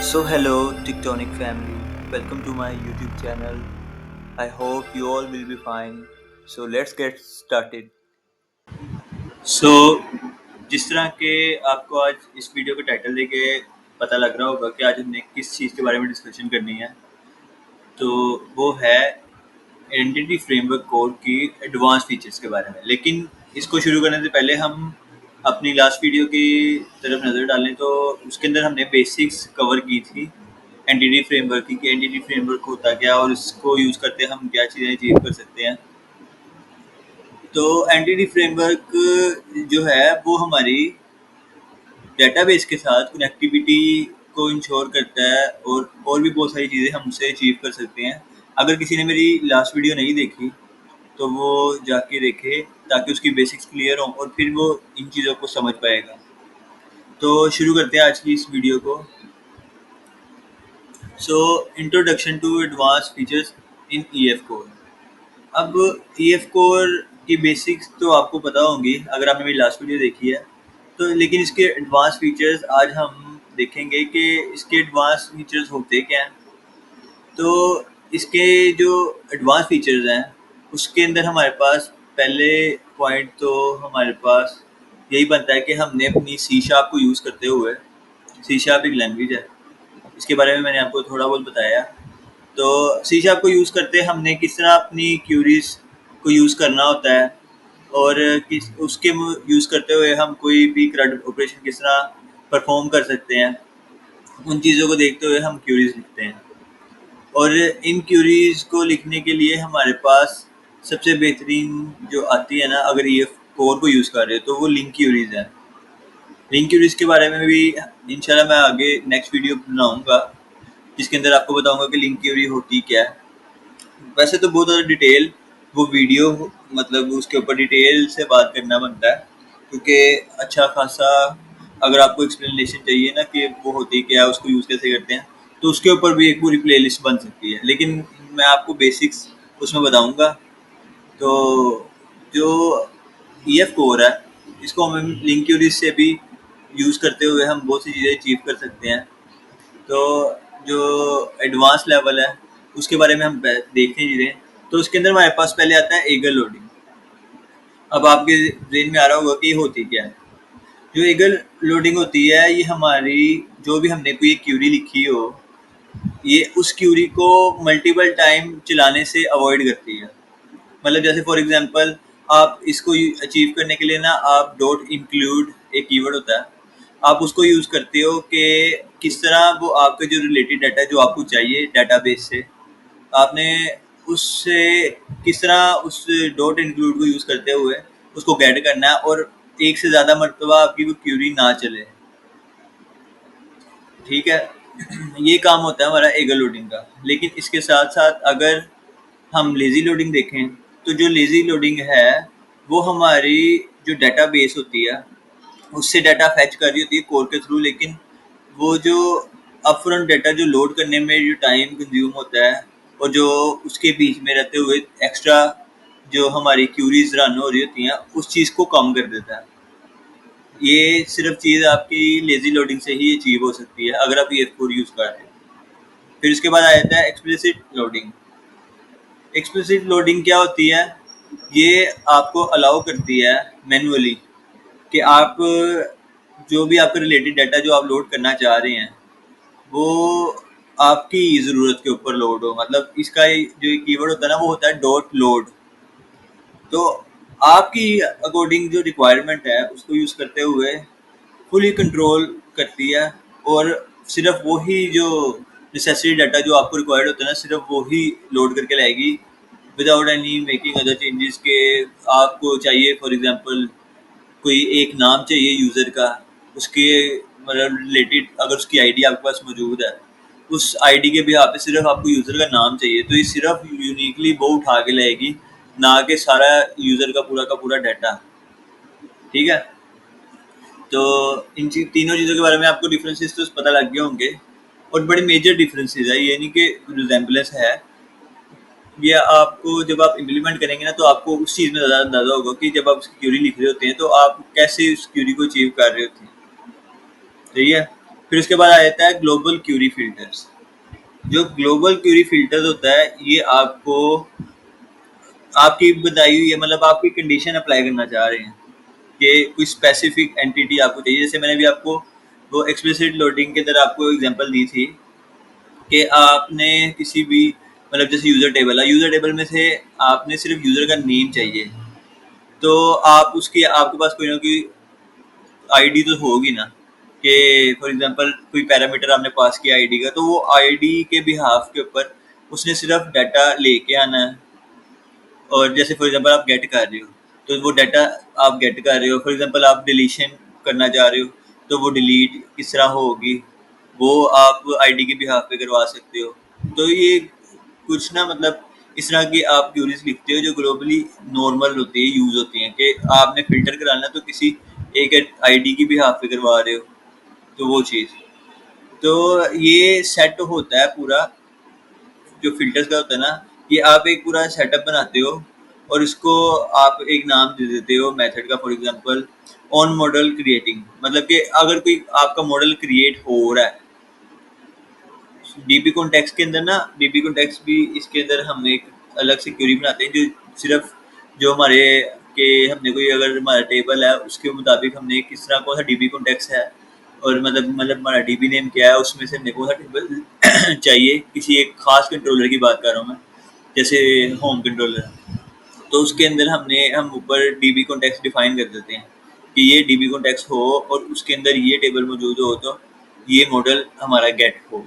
So hello Tectonic family, welcome to my YouTube channel. I hope you all will be fine. So let's get started. So जिस तरह के आपको आज इस video का title देके पता लग रहा होगा कि आज हमने किस चीज़ के बारे में डिस्कशन करनी है, तो वो है आइडेंटिटी फ्रेमवर्क कोड की एडवांस फीचर्स के बारे में। लेकिन इसको शुरू करने से पहले हम अपनी लास्ट वीडियो की तरफ नज़र डालें तो उसके अंदर हमने बेसिक्स कवर की थी एंटिटी फ्रेमवर्क की, कि एंटिटी फ्रेमवर्क होता क्या और इसको यूज़ करते हम क्या चीज़ें अचीव कर सकते हैं। तो एंटिटी फ्रेमवर्क जो है वो हमारी डेटाबेस के साथ कनेक्टिविटी को इंश्योर करता है और भी बहुत सारी चीज़ें हम उससे अचीव कर सकते हैं। अगर किसी ने मेरी लास्ट वीडियो नहीं देखी तो वो जाके देखे ताकि उसकी बेसिक्स क्लियर हों और फिर वो इन चीज़ों को समझ पाएगा। तो शुरू करते हैं आज की इस वीडियो को। So introduction to advance features in EF core. अब EF कोर की बेसिक्स तो आपको पता होंगी अगर आपने मेरी लास्ट वीडियो देखी है, तो लेकिन इसके एडवांस फीचर्स आज हम देखेंगे कि इसके एडवांस फीचर्स होते क्या हैं। तो इसके जो एडवांस फीचर्स हैं उसके अंदर हमारे पास पहले पॉइंट तो हमारे पास यही बनता है कि हमने अपनी सी शार्प को यूज़ करते हुए, सी शार्प एक लैंग्वेज है, इसके बारे में मैंने आपको थोड़ा बहुत बताया। तो सी शार्प को यूज़ करते हमने किस तरह अपनी क्यूरीज को यूज़ करना होता है और किस उसके यूज़ करते हुए हम कोई भी CRUD ऑपरेशन किस तरह परफॉर्म कर सकते हैं, उन चीज़ों को देखते हुए हम क्यूरीज लिखते हैं। और इन क्यूरीज को लिखने के लिए हमारे पास सबसे बेहतरीन जो आती है ना, अगर ये कोर को यूज़ कर रहे हो तो वो लिंक क्यूरीज है। लिंक क्यूरीज के बारे में भी इंशाल्लाह मैं आगे नेक्स्ट वीडियो बनाऊंगा जिसके अंदर आपको बताऊंगा कि लिंक क्यूरी होती क्या है। वैसे तो बहुत ज़्यादा डिटेल वो वीडियो, मतलब उसके ऊपर डिटेल से बात करना बनता है क्योंकि अच्छा खासा अगर आपको एक्सप्लेनेशन चाहिए ना कि वो होती क्या है, उसको यूज़ कैसे करते हैं, तो उसके ऊपर भी एक पूरी प्लेलिस्ट बन सकती है। लेकिन मैं आपको बेसिक्स उसमें बताऊंगा। तो जो EF कोर है इसको हम लिंक क्यूरीज से भी यूज़ करते हुए हम बहुत सी चीज़ें अचीव कर सकते हैं। तो जो एडवांस लेवल है उसके बारे में हम देखते हैं चीज़ें। तो उसके अंदर हमारे पास पहले आता है ईगल लोडिंग। अब आपके ब्रेन में आ रहा होगा कि ये होती क्या है। जो ईगल लोडिंग होती है ये हमारी, जो भी हमने कोई क्यूरी लिखी हो, ये उस क्यूरी को मल्टीपल टाइम चलाने से अवॉइड करती है। मतलब जैसे फॉर एग्जांपल आप इसको अचीव करने के लिए ना, आप डॉट इंक्लूड एक कीवर्ड होता है, आप उसको यूज़ करते हो कि किस तरह वो आपके जो रिलेटेड डाटा जो आपको चाहिए डेटाबेस से, आपने उससे किस तरह उस डॉट इंक्लूड को यूज़ करते हुए उसको गेट करना है और एक से ज़्यादा मरतबा आपकी वो क्यूरी ना चले। ठीक है, ये काम होता है हमारा ईगल लोडिंग का। लेकिन इसके साथ साथ अगर हम लेज़ी लोडिंग देखें तो जो लेज़ी लोडिंग है वो हमारी जो डेटाबेस होती है उससे डाटा फैच कर रही होती है कोर के थ्रू, लेकिन वो जो अपफ्रंट डाटा जो लोड करने में जो टाइम कंज्यूम होता है और जो उसके बीच में रहते हुए एक्स्ट्रा जो हमारी क्यूरीज रन हो रही होती हैं उस चीज़ को कम कर देता है। ये सिर्फ चीज़ आपकी लेज़ी लोडिंग से ही अचीव हो सकती है अगर आप EF4 यूज़ कर रहे हैं। फिर उसके बाद आ जाता है एक्सप्लिसिट लोडिंग। एक्सप्लिसिट लोडिंग क्या होती है? ये आपको अलाउ करती है मैनुअली कि आप जो भी आपका रिलेटेड डाटा जो आप लोड करना चाह रहे हैं वो आपकी ज़रूरत के ऊपर लोड हो। मतलब इसका जो कीवर्ड होता है ना वो होता है डॉट लोड। तो आपकी अकॉर्डिंग जो रिक्वायरमेंट है उसको यूज़ करते हुए फुली कंट्रोल करती है और सिर्फ वही जो नेसेसरी डाटा जो आपको रिक्वायर्ड होता है ना सिर्फ वही लोड करके लाएगी without any making other changes के। आपको चाहिए फॉर एग्जांपल कोई एक नाम चाहिए यूज़र का, उसके मतलब रिलेटेड अगर उसकी आईडी आपके पास मौजूद है, उस आईडी के बिहाफ पे सिर्फ आपको यूज़र का नाम चाहिए, तो ये सिर्फ यूनिकली वो उठा के लाएगी, ना कि सारा यूज़र का पूरा डाटा। ठीक है, तो इन तीनों चीज़ों के बारे में आपको डिफरेंसेस तो पता लग गए होंगे और बड़े मेजर डिफरेंसेस है, ये नहीं कि रिजेम्बलेंस है। ये आपको जब आप इम्प्लीमेंट करेंगे ना तो आपको उस चीज़ में ज़्यादा अंदाज़ा होगा कि जब आप उसकी क्यूरी लिख रहे होते हैं तो आप कैसे उस क्यूरी को अचीव कर रहे होते हैं। सही है। फिर उसके बाद आ जाता है ग्लोबल क्यूरी फिल्टर्स। जो ग्लोबल क्यूरी फिल्टर्स होता है ये आपको आपकी बताई हुई है, मतलब आपकी कंडीशन अप्लाई करना चाह रहे हैं कि कोई स्पेसिफिक एंटिटी आपको चाहिए। जैसे मैंने भी आपको वो एक्सप्लिसिट लोडिंग के अंदर आपको एग्जांपल दी थी कि आपने किसी भी मतलब जैसे यूज़र टेबल है, यूज़र टेबल में से आपने सिर्फ यूज़र का नेम चाहिए, तो आप उसकी आपके पास कोई ना कोई आईडी तो होगी ना, कि फॉर एग्जांपल कोई पैरामीटर आपने पास किया आईडी का, तो वो आईडी के बिहाफ के ऊपर उसने सिर्फ डाटा लेके आना है। और जैसे फॉर एग्जांपल आप गेट कर रहे हो, तो वो डाटा आप गेट कर रहे हो। फॉर एग्जांपल आप डिलीशन करना चाह रहे हो, तो वो डिलीट किस तरह होगी वो आप आईडी के बिहाफ पे करवा सकते हो। तो ये कुछ ना मतलब इस तरह की आप क्यूरीज लिखते हो जो ग्लोबली नॉर्मल होती है, यूज होती हैं, कि आपने फिल्टर कराना तो किसी एक आईडी की बिहाफ पे करवा रहे हो, तो वो चीज़। तो ये सेट होता है पूरा जो फिल्टर्स का होता है ना, ये आप एक पूरा सेटअप बनाते हो और इसको आप एक नाम दे देते हो मेथड का। For example on model creating, मतलब कि अगर कोई आपका मॉडल क्रिएट हो रहा है डीपी कॉन्टेक्स्ट के अंदर ना, डीपी कॉन्टेक्स्ट भी इसके अंदर हम एक अलग से क्यूरी बनाते हैं जो सिर्फ जो हमारे के हमने कोई अगर हमारा टेबल है उसके मुताबिक हमने किस तरह कौन सा डीपी कॉन्टेक्स्ट है और मतलब हमारा डीपी नेम क्या है, उसमें से हमने कौन सा टेबल चाहिए। किसी एक खास कंट्रोलर की बात कर रहा हूँ मैं, जैसे होम कंट्रोलर, तो उसके अंदर हम ऊपर डीबी कॉन्टेक्स्ट डिफाइन कर देते हैं कि ये डीबी कॉन्टेक्स्ट हो और उसके अंदर ये टेबल मौजूद हो, तो ये मॉडल हमारा गेट हो।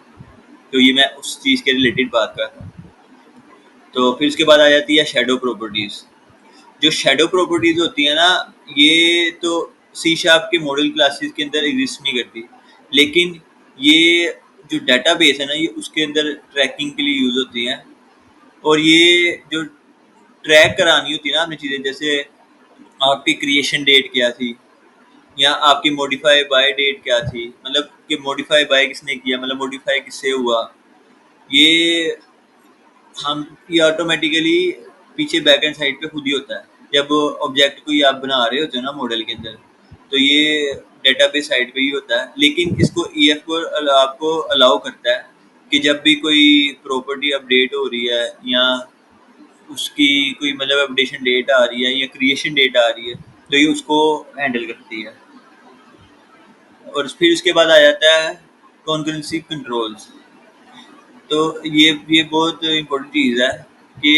तो ये मैं उस चीज़ के रिलेटेड बात कर रहा हूँ। तो फिर उसके बाद आ जाती है शेडो प्रॉपर्टीज़। जो शेडो प्रॉपर्टीज़ होती है ना, ये तो सी शार्प के मॉडल क्लासेस के अंदर एग्जिस्ट नहीं करती, लेकिन ये जो डेटाबेस है ना, ये उसके अंदर ट्रैकिंग के लिए यूज़ होती हैं। और ये जो ट्रैक करानी होती है ना आपने चीज़ें, जैसे आपकी क्रिएशन डेट क्या थी या आपकी मॉडिफाई बाय डेट क्या थी, मतलब कि मॉडिफाई बाय किसने किया, मतलब मॉडिफाई किससे हुआ, ये हम ये ऑटोमेटिकली पीछे बैक एंड साइड पे खुद ही होता है। जब ऑब्जेक्ट कोई आप बना रहे होते हो ना मॉडल के अंदर, तो ये डेटाबेस साइड पे ही होता है, लेकिन इसको ईएफ को आपको अलाउ करता है कि जब भी कोई प्रॉपर्टी अपडेट हो रही है या उसकी कोई मतलब अपडेशन डेट आ रही है या क्रिएशन डेट आ रही है, तो ये उसको हैंडल करती है। और फिर उसके बाद आ जाता है कॉन्करेंसी कंट्रोल्स। तो ये बहुत इम्पोर्टेंट चीज़ है कि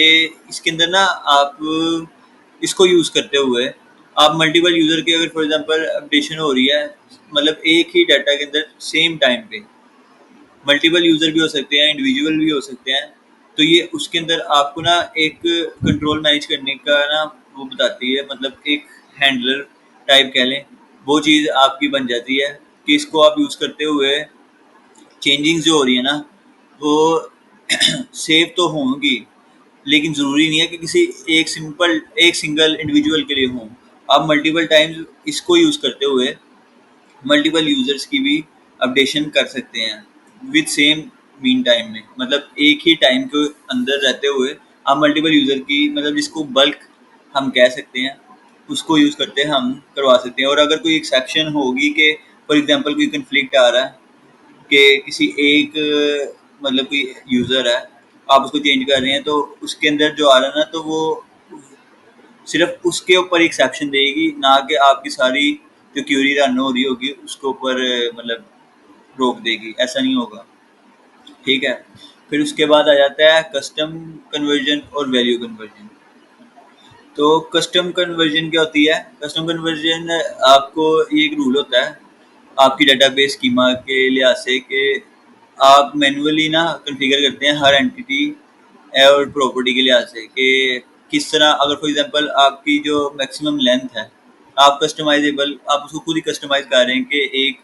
इसके अंदर ना आप इसको यूज़ करते हुए आप मल्टीपल यूज़र के अगर फॉर एग्जांपल अपडेशन हो रही है, मतलब एक ही डाटा के अंदर सेम टाइम पे मल्टीपल यूज़र भी हो सकते हैं, इंडिविजुअल भी हो सकते हैं, तो ये उसके अंदर आपको ना एक कंट्रोल मैनेज करने का ना वो बताती है, मतलब एक हैंडलर टाइप कह लें, वो चीज़ आपकी बन जाती है कि इसको आप यूज़ करते हुए चेंजिंग्स जो हो रही है ना वो सेव तो होंगी, लेकिन ज़रूरी नहीं है कि किसी एक सिंगल इंडिविजुअल के लिए हों। आप मल्टीपल टाइम्स इसको यूज़ करते हुए मल्टीपल यूज़र्स की भी अपडेशन कर सकते हैं विद सेम मीन टाइम में, मतलब एक ही टाइम के अंदर रहते हुए आप मल्टीपल यूज़र की, मतलब जिसको बल्क हम कह सकते हैं, उसको यूज़ करते हैं हम करवा सकते हैं। और अगर कोई एक्सेप्शन होगी कि फॉर एग्जांपल कोई कन्फ्लिक्ट आ रहा है कि किसी एक मतलब कोई यूज़र है, आप उसको चेंज कर रहे हैं, तो उसके अंदर जो आ रहा है ना, तो वो सिर्फ उसके ऊपर एक्सेप्शन देगी, ना कि आपकी सारी जो क्यूरी रन हो रही होगी उसके ऊपर मतलब रोक देगी, ऐसा नहीं होगा। ठीक है। फिर उसके बाद आ जाता है कस्टम कन्वर्जन और वैल्यू कन्वर्जन। तो कस्टम कन्वर्जन क्या होती है? कस्टम कन्वर्जन आपको ये एक रूल होता है आपकी डाटाबेस स्कीमा के लिहाज से कि आप मैन्युअली ना कॉन्फ़िगर करते हैं हर एंटिटी और प्रॉपर्टी के लिहाज से कि किस तरह, अगर फॉर एग्जांपल आपकी जो मैक्सिमम लेंथ है, आप कस्टमाइजेबल आप उसको खुद ही कस्टमाइज़ कर रहे हैं कि एक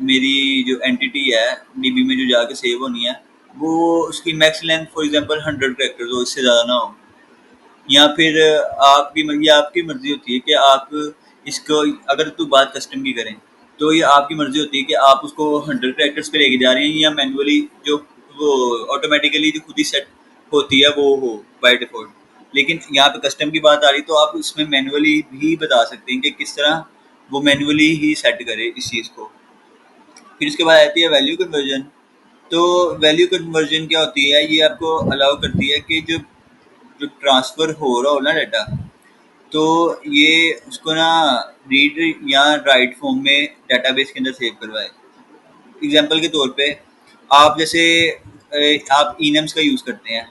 मेरी जो एंटिटी है डीबी में जो जाके सेव होनी है, वो उसकी max length for example 100 characters हो, इससे ज़्यादा ना हो। या फिर आपकी मर्ज़ी होती है कि आप इसको अगर तो बात कस्टम की करें, तो ये आपकी मर्ज़ी होती है कि आप उसको 100 कैरेक्टर्स पे लेके जा रहे हैं या मैनुअली जो वो ऑटोमेटिकली जो खुद ही सेट होती है वो हो बाय डिफ़ॉल्ट। लेकिन यहाँ पे कस्टम की बात आ रही, तो आप उसमें मैनुअली भी बता सकते हैं कि किस तरह वो मैनुअली ही सेट करे इस चीज़ को। फिर उसके बाद आती है वैल्यू कन्वर्जन। तो वैल्यू कन्वर्जन क्या होती है, ये आपको अलाउ करती है कि जो जो ट्रांसफ़र हो रहा हो ना डाटा, तो ये उसको ना रीड या राइट फॉर्म में डाटाबेस के अंदर सेव करवाए। एग्जांपल के तौर पे आप जैसे आप इनम्स का यूज़ करते हैं।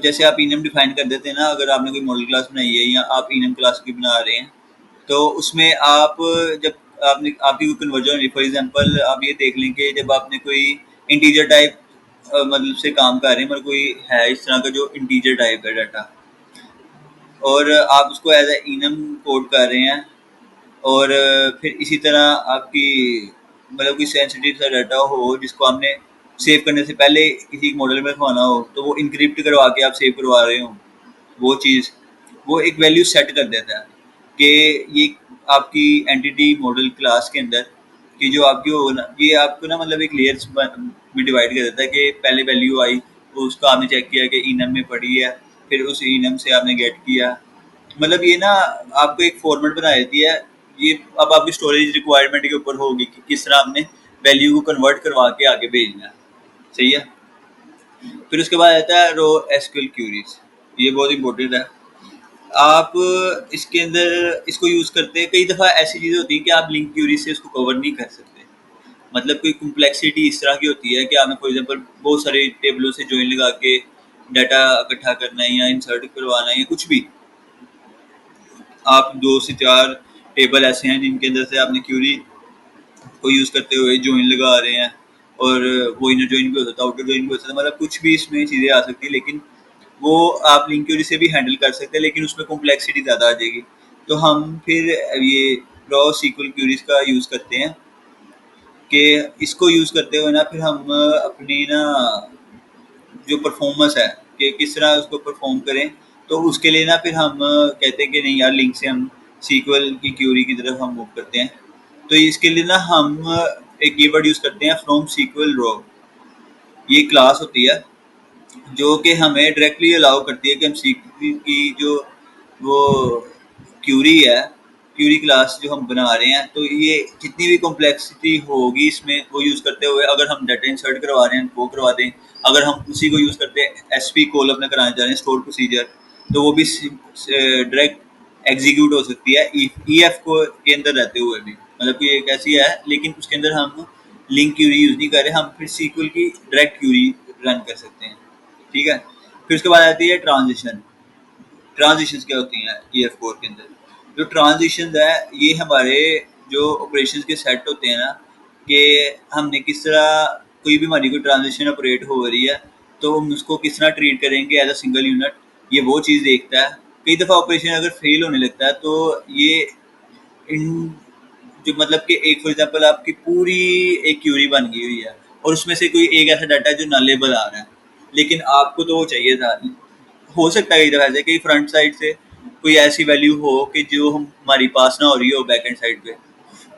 जैसे आप इनम डिफाइन कर देते हैं ना, अगर आपने कोई मॉडल क्लास बनाई है या आप इनम क्लास की बना रहे हैं, तो उसमें आप जब आपने आपकी कोई कन्वर्जन हुई, फॉर एग्जांपल आप ये देख लें कि जब आपने कोई इंटीजर टाइप मतलब से काम कर रहे हैं, मतलब कोई है इस तरह का जो इंटीजर टाइप है डाटा, और आप उसको एज ए इनम कोड कर रहे हैं, और फिर इसी तरह आपकी मतलब कोई सेंसिटिव सा डाटा हो जिसको आपने सेव करने से पहले किसी मॉडल में रखवाना हो, तो वो इनक्रिप्ट करवा के आप सेव करवा रहे हो, वो चीज़ वो एक वैल्यू सेट कर देता है कि ये आपकी एंटिटी मॉडल क्लास के अंदर कि जो आपकी हो ना, ये आपको ना मतलब एक लेयर्स में डिवाइड कर देता है कि पहले वैल्यू आई तो उसका आपने चेक किया कि इनम में पड़ी है, फिर उस इनम से आपने गेट किया। मतलब ये ना आपको एक फॉर्मेट बना देती है। ये अब आपकी स्टोरेज रिक्वायरमेंट के ऊपर होगी कि किस तरह आपने वैल्यू को कन्वर्ट करवा के आगे भेजना है। सही है। फिर उसके बाद आता है रो एसक्यूएल क्यूरीज। ये बहुत इंपॉर्टेंट है। आप इसके अंदर इसको यूज़ करते हैं, कई दफ़ा ऐसी चीज़ें होती हैं कि आप लिंक क्यूरी से उसको कवर नहीं कर सकते। मतलब कोई कॉम्प्लेक्सिटी इस तरह की होती है कि आपने फॉर एग्जांपल बहुत सारे टेबलों से जॉइन लगा के डाटा इकट्ठा करना है या इंसर्ट करवाना है या कुछ भी। आप 2 से 4 टेबल ऐसे हैं जिनके अंदर से आपने क्यूरी को यूज़ करते हुए जॉइन लगा रहे हैं, और वो इनर जॉइन भी हो सकता है, आउटर जॉइन भी हो सकता है, मतलब कुछ भी इसमें चीज़ें आ सकती हैं, लेकिन वो आप लिंक क्यूरी से भी हैंडल कर सकते हैं, लेकिन उसमें कॉम्प्लेक्सिटी ज़्यादा आ जाएगी। तो हम फिर ये रॉ सीक्वल क्यूरीज का यूज़ करते हैं कि इसको यूज़ करते हुए ना फिर हम अपनी ना जो परफॉर्मेंस है कि किस तरह उसको परफॉर्म करें, तो उसके लिए ना फिर हम कहते हैं कि नहीं यार, लिंक से हम सीक्वल की क्यूरी की तरफ हम मूव करते हैं। तो इसके लिए ना हम एक कीवर्ड यूज़ करते हैं फ्रॉम सीक्वल रॉ। ये क्लास होती है जो कि हमें डायरेक्टली अलाउ करती है कि हम सीक्वल की जो वो क्यूरी है, क्यूरी क्लास जो हम बना रहे हैं, तो ये जितनी भी कॉम्प्लेक्सिटी होगी इसमें वो यूज़ करते हुए अगर हम डाटा इंसर्ट करवा रहे हैं वो करवा दें। अगर हम उसी को यूज़ करते हैं एसपी कॉल अपना कराना चाह रहे हैं, स्टोर प्रोसीजर, तो वो भी डायरेक्ट एग्जीक्यूट हो सकती है ईएफ को के अंदर रहते हुए भी। मतलब कि एक ऐसी है, लेकिन उसके अंदर हम लिंक क्यूरी यूज़ नहीं कर रहे, हम फिर सीक्वल की डायरेक्ट क्यूरी रन कर सकते हैं। ठीक है। फिर उसके बाद आती है ट्रांजिशन। ट्रांजिशंस क्या होती हैं ईएफ कोर के अंदर? जो ट्रांजिशंस है ये हमारे जो ऑपरेशंस के सेट होते हैं ना, कि हमने किस तरह कोई भी हमारी कोई ट्रांजिशन ऑपरेट हो रही है, तो हम उसको किस तरह ट्रीट करेंगे एज अ सिंगल यूनिट, ये वो चीज़ देखता है। कई दफ़ा ऑपरेशन अगर फेल होने लगता है तो ये इन जो मतलब कि एक फॉर एग्जांपल आपकी पूरी एक क्यूरी बन गई हुई है और उसमें से कोई एक ऐसा डाटा है जो नॉलेबल आ रहा है, लेकिन आपको तो वो चाहिए था। हो सकता है इधर ऐसे कि फ्रंट साइड से कोई ऐसी वैल्यू हो कि जो हम हमारी पास ना हो रही हो बैक एंड साइड पे,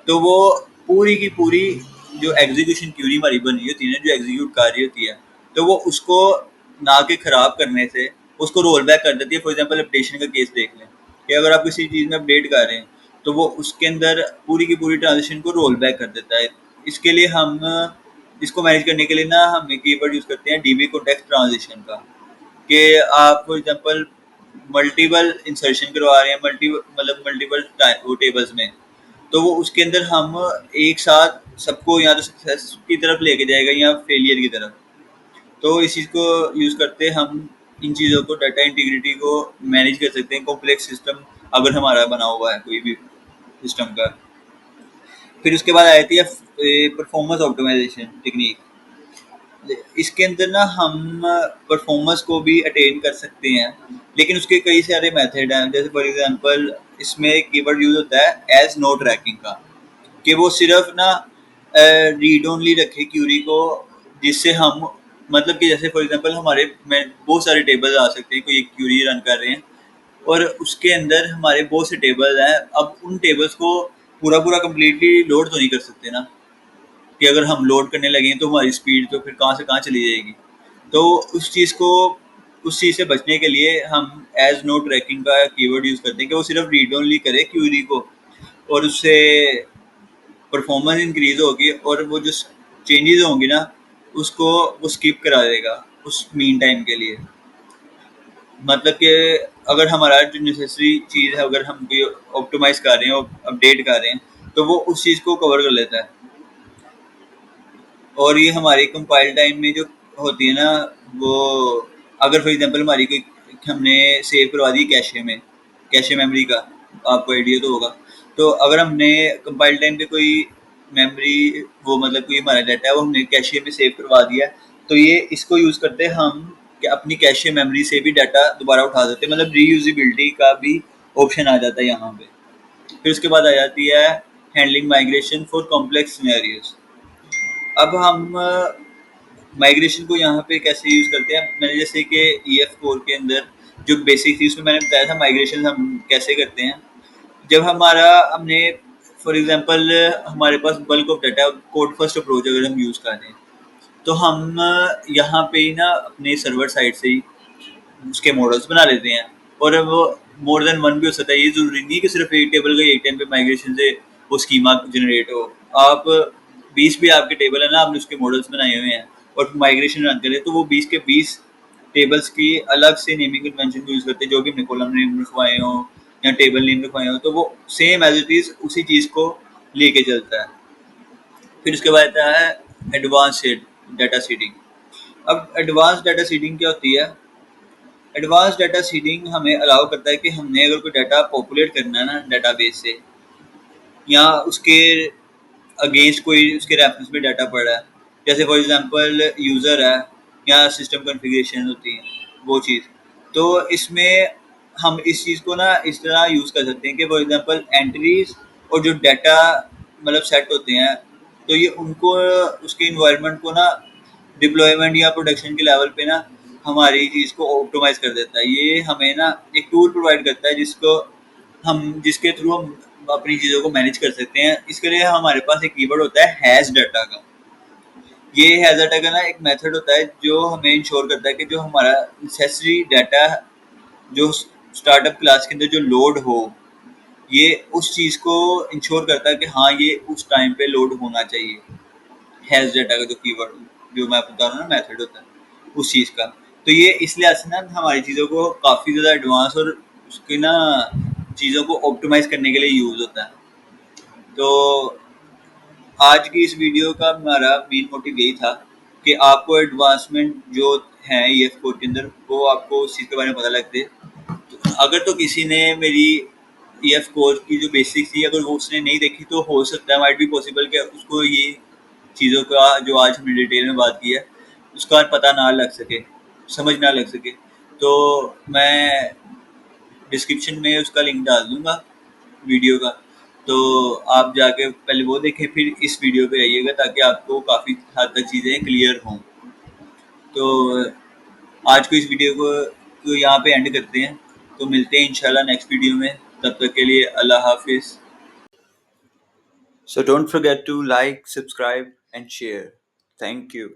तो वो पूरी की पूरी जो एग्जीक्यूशन क्यूरी हमारी बनी होती है ना, जो एग्जीक्यूट कर रही होती है, तो वो उसको ना के ख़राब करने से उसको रोल बैक कर देती है। फॉर एग्जांपल अपडेशन का केस देख लें कि अगर आप किसी चीज़ में अपडेट कर रहे हैं, तो वो उसके अंदर पूरी की पूरी ट्रांजेक्शन को रोल बैक कर देता है। इसके लिए हम इसको मैनेज करने के लिए ना हम एक कीवर्ड यूज़ करते हैं डीबी कॉन्टेक्स्ट ट्रांजिशन का, कि आप फॉर एग्जांपल मल्टीपल इंसर्शन करवा रहे हैं, मल्टीपल वो टेबल्स में, तो वो उसके अंदर हम एक साथ सबको या तो सक्सेस की तरफ लेके जाएगा या फेलियर की तरफ। तो इस चीज़ को यूज़ करते हम इन चीज़ों को डाटा इंटीग्रिटी को मैनेज कर सकते हैं, कॉम्प्लेक्स सिस्टम अगर हमारा बना हुआ है कोई भी सिस्टम का। फिर उसके बाद आती है परफॉर्मेंस ऑप्टिमाइजेशन टेक्निक। इसके अंदर ना हम परफॉर्मेंस को भी अटेन कर सकते हैं, लेकिन उसके कई सारे मेथड हैं। जैसे फॉर एग्जांपल इसमें एक कीवर्ड यूज़ होता है एज नो ट्रैकिंग का, कि वो सिर्फ ना रीड ओनली रखे क्यूरी को, जिससे हम मतलब कि जैसे फॉर एग्जांपल हमारे में बहुत सारे टेबल आ सकते हैं, कोई एक क्यूरी रन कर रहे हैं और उसके अंदर हमारे बहुत से टेबल हैं। अब उन टेबल्स को पूरा पूरा कम्प्लीटली लोड तो नहीं कर सकते ना, कि अगर हम लोड करने लगें तो हमारी स्पीड तो फिर कहाँ से कहाँ चली जाएगी। तो उस चीज़ से बचने के लिए हम एज नो ट्रैकिंग का कीवर्ड यूज़ करते हैं कि वो सिर्फ रीड ओनली करे क्यूरी को और उससे परफॉर्मेंस इंक्रीज होगी और वो जो चेंजेस होंगी ना उसको वो स्किप करा देगा उस मीन टाइम के लिए। मतलब कि अगर हमारा जो नेसेसरी चीज़ है अगर हम कोई ऑप्टिमाइज कर रहे हैं और अपडेट कर रहे हैं तो वो उस चीज़ को कवर कर लेता है। और ये हमारी कंपाइल टाइम में जो होती है ना वो अगर फॉर एग्जांपल हमारी कोई हमने सेव करवा दी कैशे मेमोरी का आपको आइडिया तो होगा। तो अगर हमने कंपाइल टाइम पे कोई मेमोरी वो मतलब कोई हमारा डाटा है वो हमने कैशे में सेव करवा दिया है तो ये इसको यूज़ करते हम कि अपनी कैशे मेमोरी से भी डाटा दोबारा उठा सकते हैं। मतलब रीयूजिबिलिटी का भी ऑप्शन आ जाता है यहाँ पे। फिर उसके बाद आ जाती है handling migration for complex scenarios. अब हम माइग्रेशन को यहाँ पे कैसे यूज़ करते हैं। मैंने जैसे कि EF4 के अंदर जो बेसिक थी उसमें मैंने बताया था माइग्रेशन हम कैसे करते हैं। जब हमने फॉर एग्जांपल हमारे पास bulk of data code first approach अगर हम यूज़ कर रहे हैं तो हम यहाँ पे ही ना अपने सर्वर साइड से ही उसके मॉडल्स बना लेते हैं। और वो मोर देन वन भी हो सकता है। ये जरूरी नहीं कि सिर्फ एक टेबल का एक टाइम पे माइग्रेशन से वो स्कीमा जनरेट हो। आप 20 भी आपके टेबल है ना आपने उसके मॉडल्स बनाए हुए हैं और माइग्रेशन रन करें तो वो 20 के 20 टेबल्स की अलग से नेमिंग कन्वेंशन यूज़ करते हैं। जो भी हमने कॉलम नेम लिखवाए हों या टेबल नेम लिखवाए हों तो वो सेम एज इट इज़ उसी चीज़ को लेके चलता है। फिर उसके बाद आता है एडवांस डाटा सीडिंग। अब एडवांस डाटा सीडिंग क्या होती है। एडवांस डाटा सीडिंग हमें अलाउ करता है कि हमने अगर कोई डाटा पॉपुलेट करना है ना डाटाबेस से या उसके अगेंस्ट कोई उसके रेफरेंस में डाटा पड़ा है जैसे फॉर एग्जांपल यूज़र है या सिस्टम कॉन्फ़िगरेशन होती है वो चीज़। तो इसमें हम इस चीज़ को ना इस तरह यूज़ कर सकते हैं कि फॉर एग्जांपल एंट्रीज और जो डाटा मतलब सेट होते हैं तो ये उनको उसके इन्वायरमेंट को ना डिप्लॉयमेंट या प्रोडक्शन के लेवल पे ना हमारी चीज़ को ऑप्टिमाइज कर देता है। ये हमें ना एक टूल प्रोवाइड करता है जिसके थ्रू हम अपनी चीज़ों को मैनेज कर सकते हैं। इसके लिए हमारे पास एक कीवर्ड होता है हैश डाटा का। ये हैश डाटा का ना एक मेथड होता है जो हमें इंश्योर करता है कि जो हमारा नेसेसरी डाटा जो स्टार्टअप क्लास के अंदर जो लोड हो ये उस चीज़ को इंश्योर करता है कि हाँ ये उस टाइम पे लोड होना चाहिए। हैश डाटा का जो कीवर्ड जो मैं आपको बता रहा हूँ ना मेथड होता है उस चीज़ का। तो ये इसलिए से ना हमारी चीज़ों को काफ़ी ज़्यादा एडवांस और उसकी ना चीज़ों को ऑप्टिमाइज करने के लिए यूज़ होता है। तो आज की इस वीडियो का हमारा मेन मोटिव यही था कि आपको एडवांसमेंट जो है EF4 के अंदर वो आपको उस चीज़ के बारे में पता लग जाए। तो अगर तो किसी ने मेरी EF4 की जो बेसिक्स थी अगर वो उसने नहीं देखी तो हो सकता है माइट बी पॉसिबल कि उसको ये चीज़ों का जो आज हमने डिटेल में बात की है उसका पता ना लग सके समझ ना लग सके। तो मैं डिस्क्रिप्शन में उसका लिंक डाल दूँगा वीडियो का। तो आप जाके पहले वो देखें फिर इस वीडियो पे आइएगा ताकि आपको काफ़ी हद तक चीज़ें क्लियर हों। तो आज को इस वीडियो को यहाँ पे एंड करते हैं। तो मिलते हैं इंशाल्लाह नेक्स्ट वीडियो में। तब तक के लिए अल्लाह हाफिज़। So don't forget to like, subscribe and share. Thank you.